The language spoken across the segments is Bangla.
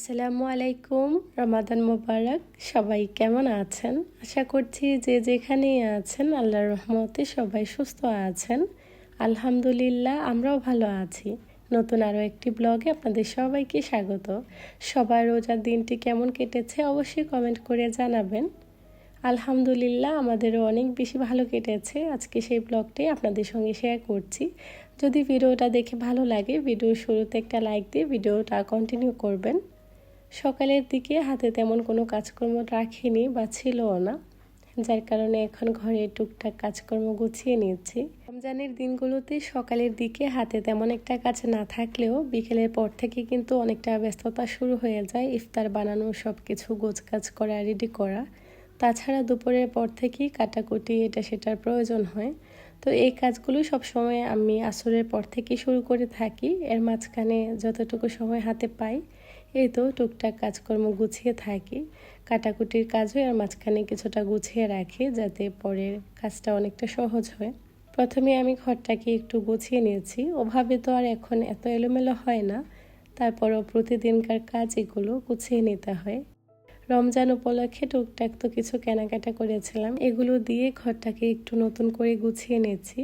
আসসালামু আলাইকুম, রমাদান মোবারক। সবাই কেমন আছেন? আশা করছি যে যেখানেই আছেন আল্লাহর রহমতে সবাই সুস্থ আছেন। আলহামদুলিল্লাহ, আমরাও ভালো আছি। নতুন আরও একটি ব্লগে আপনাদের সবাইকে স্বাগত। সবার রোজার দিনটি কেমন কেটেছে অবশ্যই কমেন্ট করে জানাবেন। আলহামদুলিল্লাহ, আমাদেরও অনেক বেশি ভালো কেটেছে। আজকে সেই ব্লগটি আপনাদের সঙ্গে শেয়ার করছি। যদি ভিডিওটা দেখে ভালো লাগে, ভিডিওর শুরুতে একটা লাইক দিয়ে ভিডিওটা কন্টিনিউ করবেন। সকালের দিকে হাতে তেমন কোনো কাজকর্ম রাখিনি বা ছিলও না, যার কারণে এখন ঘরে টুকটাক কাজকর্ম গুছিয়ে নিচ্ছি। রমজানের দিনগুলোতে সকালের দিকে হাতে তেমন একটা কাজ না থাকলেও বিকেলের পর থেকে কিন্তু অনেকটা ব্যস্ততা শুরু হয়ে যায়। ইফতার বানানো, সব কিছু গোছগাছ করা, রেডি করা। তাছাড়া দুপুরের পর থেকেই কাটাকুটি এটা সেটার প্রয়োজন হয়। তো এই কাজগুলো সবসময় আমি আসরের পর থেকেই শুরু করে থাকি। এর মাঝখানে যতটুকু সময় হাতে পাই এই তো টুকটাক কাজকর্ম গুছিয়ে থাকি। কাটাকুটির কাজও এর মাঝখানে কিছুটা গুছিয়ে রাখি, যাতে পরের কাজটা অনেকটা সহজ হয়। প্রথমে আমি ঘরটাকে একটু গুছিয়ে নিয়েছি। ওভাবে তো আর এখন এত এলোমেলো হয় না, তারপরও প্রতিদিনকার কাজ এগুলো গুছিয়ে নিতে হয়। রমজান উপলক্ষে টুকটাক তো কিছু কেনাকাটা করেছিলাম, এগুলো দিয়ে ঘরটাকে একটু নতুন করে গুছিয়ে নিয়েছি।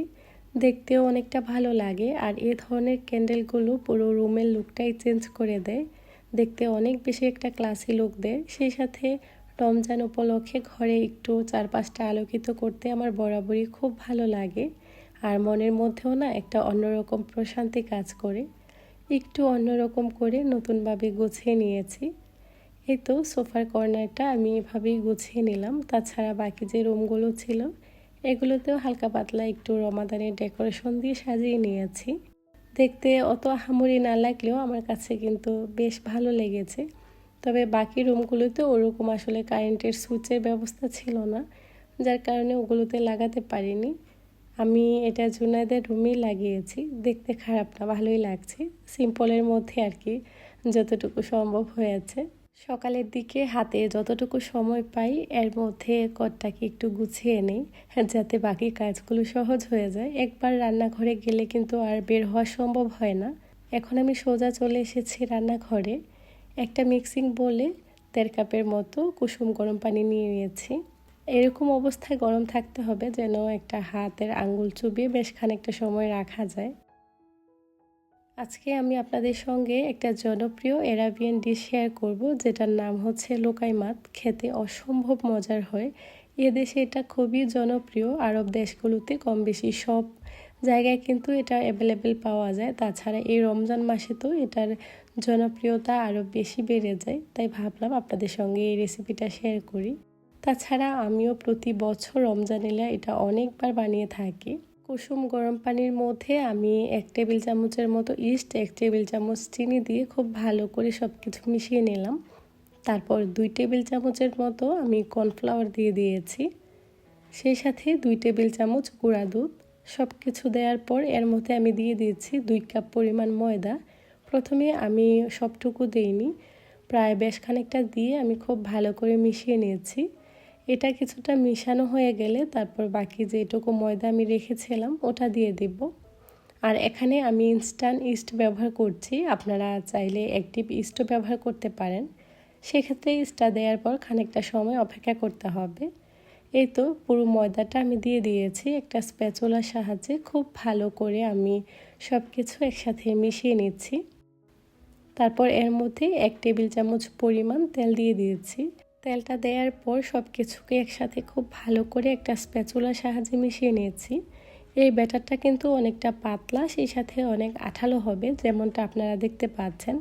দেখতেও অনেকটা ভালো লাগে, আর এই ধরনের ক্যান্ডেলগুলো পুরো রুমের লুকটাই চেঞ্জ করে দেয়। দেখতে অনেক বেশি একটা ক্লাসি লুক দেয়। সেই সাথে রমজান উপলক্ষে ঘরে একটু চারপাশটা আলোকিত করতে আমার বরাবরই খুব ভালো লাগে। আর মনের মধ্যেও না একটা অন্যরকম প্রশান্তি কাজ করে। একটু অন্যরকম করে নতুনভাবে গুছিয়ে নিয়েছি। এই তো সোফার কর্নারটা আমি এভাবেই গুছিয়ে নিলাম। তাছাড়া বাকি যে রুমগুলো ছিল এগুলোতেও হালকা পাতলা একটু রমাদানের ডেকোরেশন দিয়ে সাজিয়ে নিয়েছি। দেখতে অত আহামরি না লাগলেও আমার কাছে কিন্তু বেশ ভালো লেগেছে। তবে বাকি রুমগুলোতে ওরকম আসলে কারেন্টের সুইচের ব্যবস্থা ছিল না, যার কারণে ওগুলোতে লাগাতে পারিনি। আমি এটা জুনাইদের রুমেই লাগিয়েছি। দেখতে খারাপ না, ভালোই লাগছে। সিম্পলের মধ্যে আর কি, যতটুকু সম্ভব হয়েছে। সকালের দিকে হাতে যতটুকু সময় পাই এর মধ্যে ঘরটাকে একটু গুছিয়ে নেই, যাতে বাকি কাজগুলো সহজ হয়ে যায়। একবার রান্নাঘরে গেলে কিন্তু আর বের হওয়া সম্ভব হয় না। এখন আমি সোজা চলে এসেছি রান্নাঘরে। একটা মিক্সিং বোলে 1.5 কাপের মতো কুসুম গরম পানি নিয়ে নিয়েছি। এরকম অবস্থায় গরম থাকতে হবে যেন একটা হাতের আঙ্গুল চুবিয়ে বেশ খানিকটা সময় রাখা যায়। আজকে আমি আপনাদের সঙ্গে একটা জনপ্রিয় এরাবিয়ান ডিশ শেয়ার করব, যেটার নাম হচ্ছে লোকাই মাছ। খেতে অসম্ভব মজার হয়। এদেশে এটা খুবই জনপ্রিয়। আরব দেশগুলোতে কম বেশি সব জায়গায় কিন্তু এটা অ্যাভেলেবেল পাওয়া যায়। তাছাড়া এই রমজান মাসে তো এটার জনপ্রিয়তা আরও বেশি বেড়ে যায়, তাই ভাবলাম আপনাদের সঙ্গে এই রেসিপিটা শেয়ার করি। তাছাড়া আমিও প্রতি বছর রমজান এলে এটা অনেকবার বানিয়ে থাকি। কুসুম গরম পানির মধ্যে আমি 1 টেবিল চামচের মতো ইস্ট, 1 টেবিল চামচ চিনি দিয়ে খুব ভালো করে সব কিছু মিশিয়ে নিলাম। তারপর 2 টেবিল চামচের মতো আমি কর্নফ্লাওয়ার দিয়ে দিয়েছি। সেই সাথে 2 টেবিল চামচ গুঁড়া দুধ। সব কিছু দেওয়ার পর এর মধ্যে আমি দিয়ে দিয়েছি 2 কাপ পরিমাণ ময়দা। প্রথমে আমি সবটুকু দিইনি, প্রায় বেশ খানিকটা দিয়ে আমি খুব ভালো করে মিশিয়ে নিয়েছি। এটা কিছুটা মিশানো হয়ে গেলে তারপর বাকি যেটুকু ময়দা আমি রেখেছিলাম ওটা দিয়ে দেব। আর এখানে আমি ইনস্ট্যান্ট ইস্ট ব্যবহার করছি, আপনারা চাইলে অ্যাক্টিভ ইস্টও ব্যবহার করতে পারেন। সেক্ষেত্রে ইস্টটা দেওয়ার পর খানিকটা সময় অপেক্ষা করতে হবে। এই তো পুরো ময়দাটা আমি দিয়ে দিয়েছি। একটা স্প্যাচুলার সাহায্যে খুব ভালো করে আমি সব কিছু একসাথে মিশিয়ে নিচ্ছি। তারপর এর মধ্যে 1 টেবিল চামচ পরিমাণ তেল দিয়ে দিয়েছি। তেলটা দেওয়ার পর সব কিছুকে একসাথে খুব ভালো করে একটা স্প্যাচুলার সাহায্যে মিশিয়ে নিয়েছি। এই ব্যাটারটা কিন্তু অনেকটা পাতলা, সেই সাথে অনেক আঠালো হবে, যেমনটা আপনারা দেখতে পাচ্ছেন।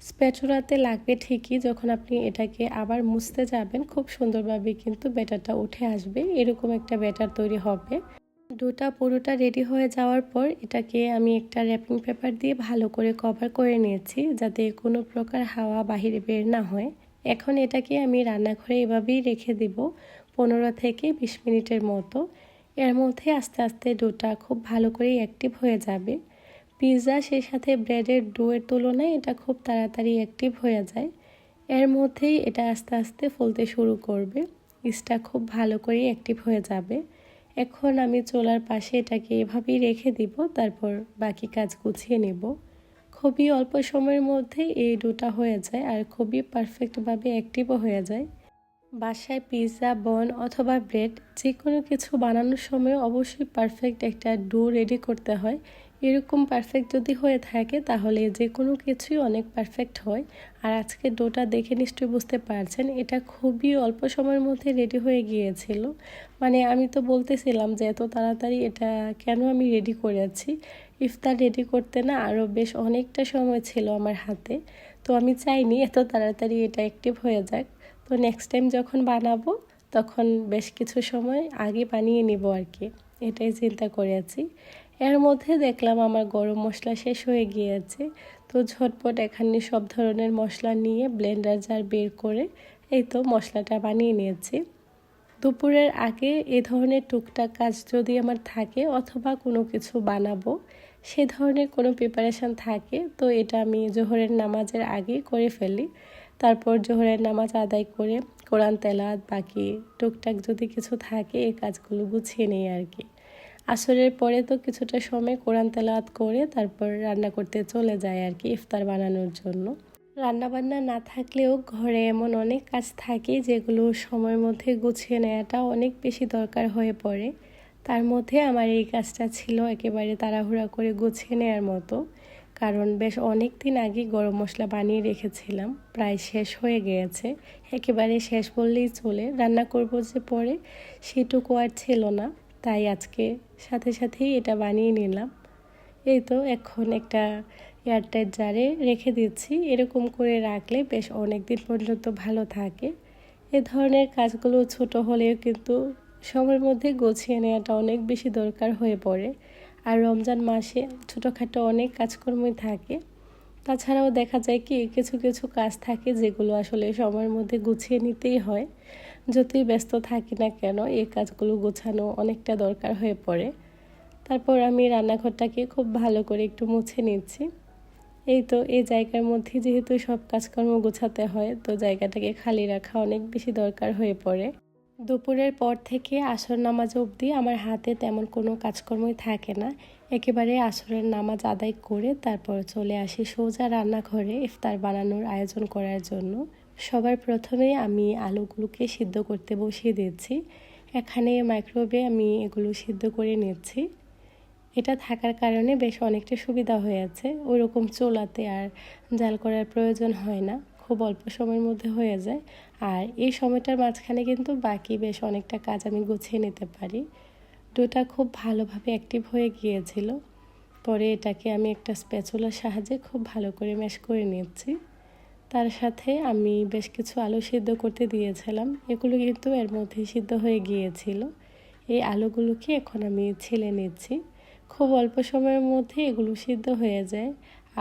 স্প্যাচুলাতে লাগবে ঠিকই, যখন আপনি এটাকে আবার মুছতে যাবেন খুব সুন্দরভাবে কিন্তু ব্যাটারটা উঠে আসবে। এরকম একটা ব্যাটার তৈরি হবে। ডোটা পুরোটা রেডি হয়ে যাওয়ার পর এটাকে আমি একটা র্যাপিং পেপার দিয়ে ভালো করে কভার করে নিয়েছি, যাতে কোনো প্রকার হাওয়া বাহিরে বের না হয়। এখন এটাকে আমি রান্নাঘরে এভাবেই রেখে দিব 15 থেকে 20 মিনিটের মতো। এর মধ্যে আস্তে আস্তে ডোটা খুব ভালো করে অ্যাক্টিভ হয়ে যাবে। পিৎজা সেই সাথে ব্রেডের ডোয়ের তুলনায় এটা খুব তাড়াতাড়ি অ্যাক্টিভ হয়ে যায়। এর মধ্যেই এটা আস্তে আস্তে ফুলতে শুরু করবে। ইস্টটা খুব ভালো করে অ্যাক্টিভ হয়ে যাবে। এখন আমি চুলার পাশে এটাকে এভাবেই রেখে দিব, তারপর বাকি কাজ গুছিয়ে নেব। খুবই অল্প সময়ের মধ্যে এই ডোটা হয়ে যায় আর খুবই পারফেক্টভাবে অ্যাক্টিভও হয়ে যায়। বাসায় পিৎজা, বন অথবা ব্রেড যে কোনো কিছু বানানোর সময় অবশ্যই পারফেক্ট একটা ডো রেডি করতে হয়। এরকম পারফেক্ট যদি হয়ে থাকে তাহলে যে কোনো কিছুই অনেক পারফেক্ট হয়। আর আজকে ডোটা দেখে নিশ্চয়ই বুঝতে পারছেন এটা খুবই অল্প সময়ের মধ্যে রেডি হয়ে গিয়েছিল। মানে আমি তো বলতেছিলাম যে এত তাড়াতাড়ি এটা কেন আমি রেডি করেছি। ইফতার রেডি করতে না আরও বেশ অনেকটা সময় ছিল আমার হাতে, তো আমি চাইনি এত তাড়াতাড়ি এটা অ্যাক্টিভ হয়ে যাক। তো নেক্সট টাইম যখন বানাবো তখন বেশ কিছু সময় আগে বানিয়ে নিব আর কি, এটাই চিন্তা করেছি। এর মধ্যে দেখলাম আমার গরম মশলা শেষ হয়ে গিয়েছে, তো ঝটপট এখানে সব ধরনের মশলা নিয়ে ব্লেন্ডার জার বের করে এই তো মশলাটা বানিয়ে নিয়েছি। দুপুরের আগে এ ধরনের টুকটাক কাজ যদি আমার থাকে অথবা কোনো কিছু বানাবো সে ধরনের কোনো প্রিপারেশান থাকে, তো এটা আমি জোহরের নামাজের আগে করে ফেলি। তারপর জোহরের নামাজ আদায় করে কোরআন তেলাওয়াত বাকি টুকটাক যদি কিছু থাকে এই কাজগুলো গুছিয়ে নেই আর কি। আসরের পরে তো কিছুটা সময় কোরআন তেলাওয়াত করে তারপর রান্না করতে চলে যায় আর কি ইফতার বানানোর জন্য। রান্নাবান্না না থাকলেও ঘরে এমন অনেক কাজ থাকে যেগুলো সময়ের মধ্যে গুছিয়ে নেওয়াটা অনেক বেশি দরকার হয়ে পড়ে। তার মধ্যে আমার এই কাজটা ছিল একেবারে তাড়াহুড়া করে গুছিয়ে নেওয়ার মতো, কারণ বেশ অনেক দিন আগে গরম মশলা বানিয়ে রেখেছিলাম, প্রায় শেষ হয়ে গিয়েছে। একেবারে শেষ বললেই চলে, রান্না করব যে পরে সেটুকু আর ছিল না, তাই আজকে সাথে সাথেই এটা বানিয়ে নিলাম। এই তো এখন একটা এয়ারটাইট জারে রেখে দিচ্ছি, এরকম করে রাখলে বেশ অনেক দিন পর্যন্ত ভালো থাকে। এ ধরনের কাজগুলো ছোট হলেও কিন্তু সময়ের মধ্যে গুছিয়ে নেওয়াটা অনেক বেশি দরকার হয়ে পড়ে। আর রমজান মাসে ছোটোখাটো অনেক কাজকর্মই থাকে। তাছাড়াও দেখা যায় কি কিছু কিছু কাজ থাকে যেগুলো আসলে সময়ের মধ্যে গুছিয়ে নিতেই হয়। যতই ব্যস্ত থাকি না কেন এই কাজগুলো গোছানো অনেকটা দরকার হয়ে পড়ে। তারপর আমি রান্নাঘরটাকে খুব ভালো করে একটু মুছে নিচ্ছি। এই তো এই জায়গার মধ্যে যেহেতু সব কাজকর্ম গোছাতে হয়, তো জায়গাটাকে খালি রাখা অনেক বেশি দরকার হয়ে পড়ে। দুপুরের পর থেকে আসর নামাজ অবধি আমার হাতে তেমন কোনো কাজকর্মই থাকে না। একেবারে আসরের নামাজ আদায় করে তারপর চলে আসি সোজা রান্নাঘরে ইফতার বানানোর আয়োজন করার জন্য। সবার প্রথমে আমি আলুগুলোকে সিদ্ধ করতে বসিয়ে দিয়েছি। এখানে মাইক্রোওয়েভে আমি এগুলো সিদ্ধ করে নিচ্ছি। এটা থাকার কারণে বেশ অনেকটা সুবিধা হয়েছে, ওইরকম চুলাতে আর জাল করার প্রয়োজন হয় না, খুব অল্প সময়ের মধ্যে হয়ে যায়। আর এই সময়টার মাঝখানে কিন্তু বাকি বেশ অনেকটা কাজ আমি গুছিয়ে নিতে পারি। ডোটা খুব ভালোভাবে অ্যাক্টিভ হয়ে গিয়েছিল, পরে এটাকে আমি একটা স্প্যাচুলার সাহায্যে খুব ভালো করে ম্যাশ করে নিচ্ছি। তার সাথে আমি বেশ কিছু আলু সিদ্ধ করতে দিয়েছিলাম, এগুলো কিন্তু এর মধ্যেই সিদ্ধ হয়ে গিয়েছিল। এই আলুগুলোকে এখন আমি ছিলে নিচ্ছি। খুব অল্প সময়ের মধ্যে এগুলো সিদ্ধ হয়ে যায়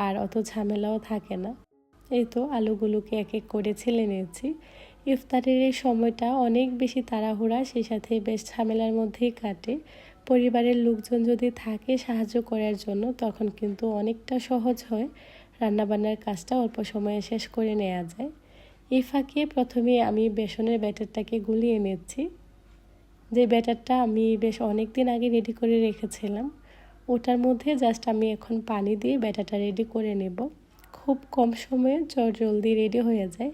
আর অত ঝামেলাও থাকে না। এই তো আলুগুলোকে এক এক করে ছিলে নিয়েছি। ইফতারের এই সময়টা অনেক বেশি তাড়াহুড়া, সেই সাথে বেশ ঝামেলার মধ্যেই কাটে। পরিবারের লোকজন যদি থাকে সাহায্য করার জন্য তখন কিন্তু অনেকটা সহজ হয়, রান্নাবান্নার কাজটা অল্প সময়ে শেষ করে নেওয়া যায়। এই ফাঁকে প্রথমে আমি বেসনের ব্যাটারটাকে গুলিয়ে নিচ্ছি। যে ব্যাটারটা আমি বেশ অনেক দিন আগে রেডি করে রেখেছিলাম, ওটার মধ্যে জাস্ট আমি এখন পানি দিয়ে ব্যাটারটা রেডি করে নেব। খুব কম সময়ে জলদি রেডি হয়ে যায়।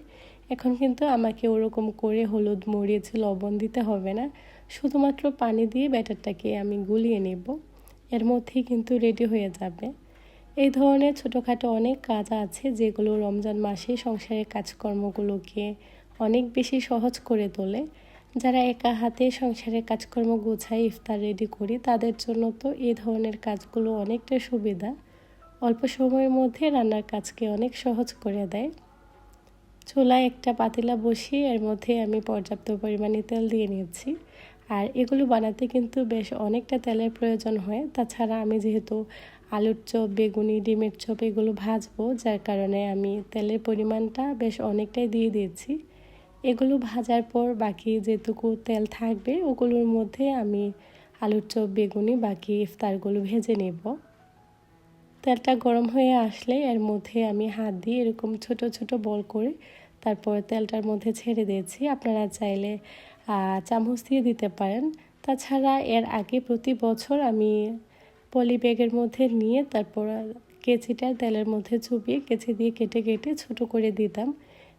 এখন কিন্তু আমাকে ওরকম করে হলুদ মরিচ লবণ দিতে হবে না, শুধুমাত্র পানি দিয়ে ব্যাটারটাকে আমি গুলিয়ে নেব, এর মধ্যেই কিন্তু রেডি হয়ে যাবে। এই ধরনের ছোটোখাটো অনেক কাজ আছে যেগুলো রমজান মাসে সংসারের কাজকর্মগুলোকে অনেক বেশি সহজ করে তোলে। যারা একা হাতে সংসারের কাজকর্ম গোছায় ইফতার রেডি করি তাদের জন্য তো এই ধরনের কাজগুলো অনেকটা সুবিধা, অল্প সময়ের মধ্যে রান্নার কাজকে অনেক সহজ করে দেয়। চুলায় একটা পাতিলা বসিয়ে এর মধ্যে আমি পর্যাপ্ত পরিমাণে তেল দিয়ে নিয়েছি। আর এগুলো বানাতে কিন্তু বেশ অনেকটা তেলের প্রয়োজন হয়। তাছাড়া আমি যেহেতু আলুর চপ, বেগুনি, ডিমের চপ এগুলো ভাজবো, যার কারণে আমি তেলের পরিমাণটা বেশ অনেকটাই দিয়ে দিয়েছি। এগুলো ভাজার পর বাকি যেটুকু তেল থাকবে ওগুলোর মধ্যে আমি আলুর চপ, বেগুনি বাকি ইফতারগুলো ভেজে নেব। তেলটা গরম হয়ে আসলে এর মধ্যে আমি হাত দিয়ে এরকম ছোট ছোট বল করে তারপর তেলটার মধ্যে ছেড়ে দিয়েছি। আপনারা চাইলে চামচ দিয়ে দিতে পারেন। তাছাড়া এর আগে প্রতি বছর আমি পলি ব্যাগের মধ্যে নিয়ে তারপর কেচিটা তেলের মধ্যে চুবিয়ে কেচি দিয়ে কেটে কেটে ছোট করে দিতাম।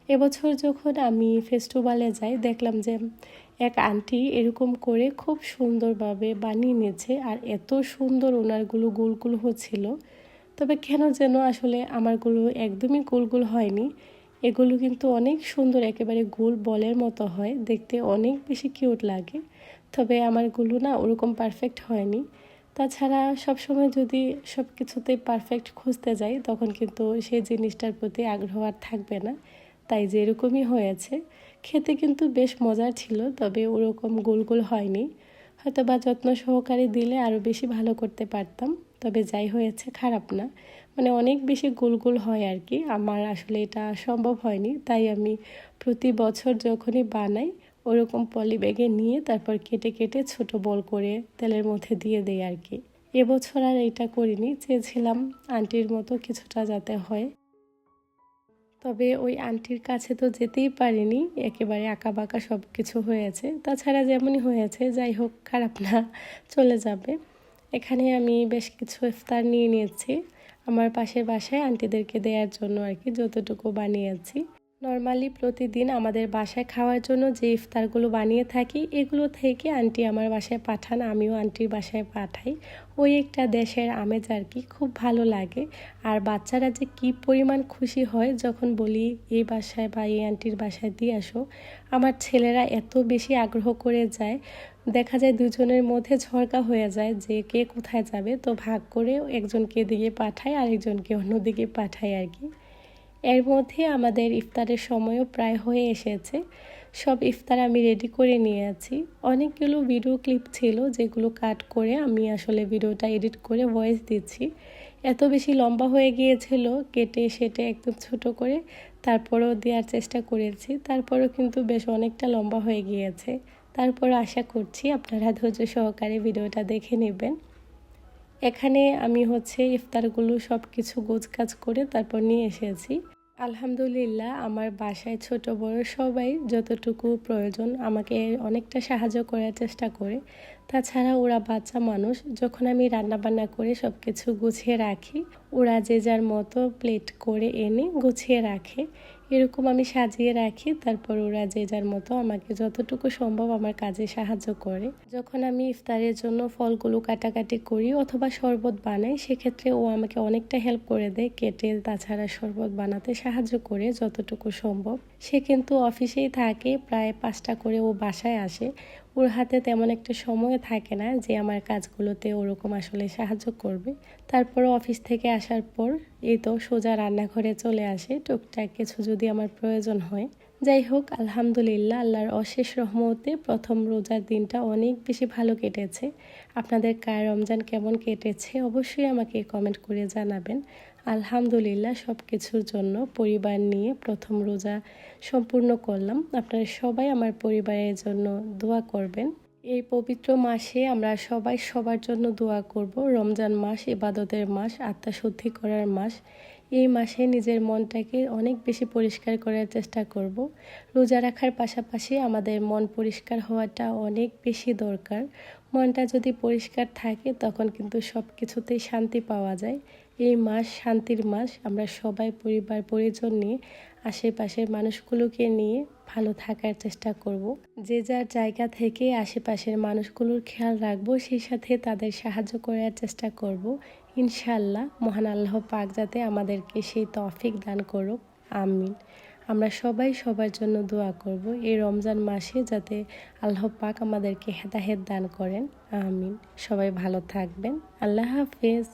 এবছর যখন আমি ফেস্টিভ্যালে যাই দেখলাম যে এক আন্টি এরকম করে খুব সুন্দরভাবে বানিয়ে নিয়েছে, আর এত সুন্দর ওনারগুলো গোল গোল হচ্ছিল। তবে কেন যেন আসলে আমারগুলো একদমই গোল গোল হয়নি। এগুলো কিন্তু অনেক সুন্দর, একেবারে গোল বলের মতো হয়, দেখতে অনেক বেশি কিউট লাগে। তবে আমারগুলো না ওরকম পারফেক্ট হয়নি। তাছাড়া সবসময় যদি সব কিছুতে পারফেক্ট খুঁজতে যাই তখন কিন্তু সেই জিনিসটার প্রতি আগ্রহ আর থাকবে না। তাই যে এরকমই হয়েছে। খেতে কিন্তু বেশ মজার ছিল, তবে ওরকম গোল গোল হয়নি। হয়তো বা যত্ন সহকারে দিলে আরও বেশি ভালো করতে পারতাম। তবে যাই হয়েছে খারাপ না, মানে অনেক বেশি গোল গোল হয় আর কি। আমার আসলে এটা সম্ভব হয়নি, তাই আমি প্রতি বছর যখনই বানাই ওরকম পলি ব্যাগে নিয়ে তারপর কেটে কেটে ছোট বল করে তেলের মধ্যে দিয়ে দেই আর কি। এবছর আর এটা করিনি, চেয়েছিলাম আন্টির মতো কিছুটা যাতে হয়। তবে ওই আন্টির কাছে তো যেতেই পারিনি, একেবারে আঁকাবাঁকা সব কিছু হয়েছে। তাছাড়া যেমনই হয়েছে যাই হোক, খারাপ না, চলে যাবে। এখানে আমি বেশ কিছু ইফতার নিয়ে নিয়েছি আমার পাশের বাসায় আন্টিদেরকে দেওয়ার জন্য আর কি, যতটুকু বানিয়েছি। নর্মালি প্রতিদিন আমাদের বাসায় খাওয়ার জন্য যে ইফতারগুলো বানিয়ে থাকি এগুলো থেকে আন্টি আমার বাসায় পাঠান, আমিও আন্টির বাসায় পাঠাই। ওই একটা দেশের আমেজ আর কি, খুব ভালো লাগে। আর বাচ্চারা যে কি পরিমাণ খুশি হয় যখন বলি এই বাসায় বা এই আন্টির বাসায় দিয়ে আসো। আমার ছেলেরা এত বেশি আগ্রহ করে যায়, দেখা যায় দুজনের মধ্যে ঝড়কা হয়ে যায় যে কে কোথায় যাবে, তো ভাগ করে একজনকে দিকে পাঠায় আর একজনকে অন্যদিকে পাঠায় আর কি। এর মধ্যে আমাদের ইফতারের সময়ও প্রায় হয়ে এসেছে। সব ইফতার আমি রেডি করে নিয়েছি। অনেকগুলো ভিডিও ক্লিপ ছিল যেগুলো কাট করে আমি আসলে ভিডিওটা এডিট করে ভয়েস দিচ্ছি। এত বেশি লম্বা হয়ে গিয়েছিল, কেটে সেটে একদম ছোট করে তারপরেও দেওয়ার চেষ্টা করেছি। তারপরেও কিন্তু বেশ অনেকটা লম্বা হয়ে গিয়েছে। তারপরও আশা করছি আপনারা ধৈর্য সহকারে ভিডিওটা দেখে নেবেন। এখানে আমি ইফতারগুলো সব কিছু গোছগাছ করে তারপর নিয়ে এসেছি। আলহামদুলিল্লাহ আমার বাসায় ছোট বড় সবাই যতটুকু প্রয়োজন আমাকে অনেকটা সাহায্য করার চেষ্টা করে। তাছাড়া ওরা বাচ্চা মানুষ, যখন আমি রান্নাবান্না করে সব কিছু গুছিয়ে রাখি ওরা যে যার মতো প্লেট করে এনে গুছিয়ে রাখে। এরকম আমি সাজিয়ে রাখি, তারপর ওরা যে যার মতো আমাকে যতটুকু সম্ভব আমার কাজে সাহায্য করে। যখন আমি ইফতারের জন্য ফলগুলো কাটাকাটি করি অথবা শরবত বানাই সেক্ষেত্রে ও আমাকে অনেকটা হেল্প করে দেয় কেটে, তাছাড়া শরবত বানাতে সাহায্য করে যতটুকু সম্ভব। সে কিন্তু অফিসেই থাকে, প্রায় 5টা করে ও বাসায় আসে। ওর হাতে তেমন একটা সময় থাকে না যে আমার কাজগুলোতে ওরকম আসলে সাহায্য করবে। তারপরও অফিস থেকে আসার পর এই তো সোজা রান্নাঘরে চলে আসে টুকটাক কিছু যদি আমার প্রয়োজন হয়। যাই হোক, আলহামদুলিল্লাহ আল্লাহর অশেষ রহমতে প্রথম রোজার দিনটা অনেক বেশি ভালো কেটেছে। আপনাদের কার রমজান কেমন কেটেছে অবশ্যই আমাকে কমেন্ট করে জানাবেন। আলহামদুলিল্লাহ সব কিছুর জন্য পরিবার নিয়ে প্রথম রোজা সম্পূর্ণ করলাম। আপনারা সবাই আমার পরিবারের জন্য দোয়া করবেন। এই পবিত্র মাসে আমরা সবাই সবার জন্য দোয়া করব। রমজান মাস ইবাদতের মাস, আত্মশুদ্ধি করার মাস। এই মাসে নিজের মনটাকে অনেক বেশি পরিষ্কার করার চেষ্টা করব। রোজা রাখার পাশাপাশি আমাদের মন পরিষ্কার হওয়াটা অনেক বেশি দরকার। মনটা যদি পরিষ্কার থাকে তখন কিন্তু সব কিছুতেই শান্তি পাওয়া যায়। এই মাস শান্তির মাস, আমরা সবাই পরিবার পরিজন নিয়ে আশেপাশের মানুষগুলোকে নিয়ে ভালো থাকার চেষ্টা করব। যে যার জায়গা থেকে আশেপাশের মানুষগুলোর খেয়াল রাখবো, সেই সাথে তাদের সাহায্য করার চেষ্টা করব। ইনশাআল্লাহ মহান আল্লাহ পাক যাতে আমাদেরকে সেই তৌফিক দান করুক, আমিন। আমরা সবাই সবার জন্য দোয়া করব এই রমজান মাসে যাতে আল্লাহ পাক আমাদেরকে হেদায়েত দান করেন, আমিন। সবাই ভালো থাকবেন, আল্লাহ হাফেজ।